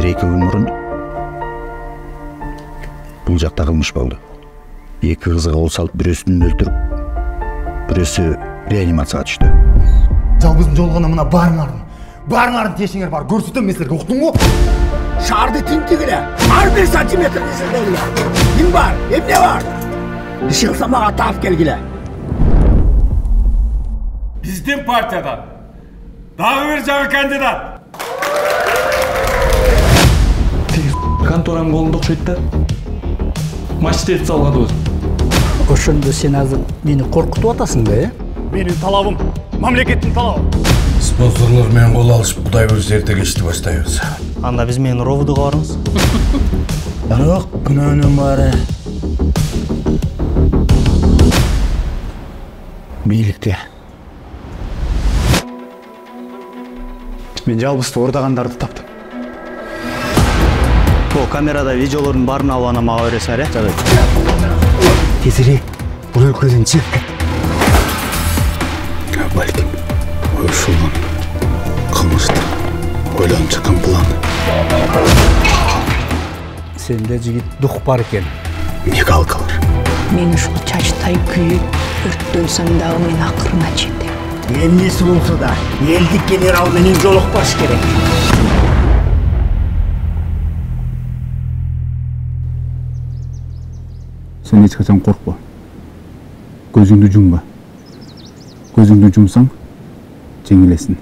1-2 күн мурун бул жакта кылмыш болду. 2 кызга кол салып, бирөөсүн өлтүрүп, бирөөсү реанимацияга түштү. Жалбыздын жолугуна мына барыңардын тешиңер бар. Көрсөтөм мен силерге, уктуңбу? Шаарды тинтигиле. Ар 1 сантиметр изилдегиле. Ким бар? Эмне бар? Ишыгса мага таап келгиле. Биздин партиядан дагы бир жаңы кандидат. Конторам колунда окшойт да. Маштет салгадыбыз. Ошондо сен азыр мени коркутуп атасың да, Менин талабым, мамлекеттин талабы. Спонсорлор менен кол алышып, Кудай буйруса эртең ишти баштайбыз. анда биз менен ровдуга барыңыз. Бирок күнөөнүн баары бийликте. Мен жалбызды ордагандарды таптым. Бул камерада видеолордун баарын алып ана мага бересиңер, жарайт. Тезирээк бул өлкөдөн чыгып кет. Балким, уюшулган кылмышты ойлонуп чыккан план. Сенде жигит дух бар экен. Мигалкалар. Мен ушул чачтай күйүп, өрттөнсөм дагы мен акырына жетем. Эмнеси болсо да элдик генерал менен жолукпаш керек. Sen hiç kaçan korkma. Gözünü jumba. Gözünü jumsang, жеңилесин.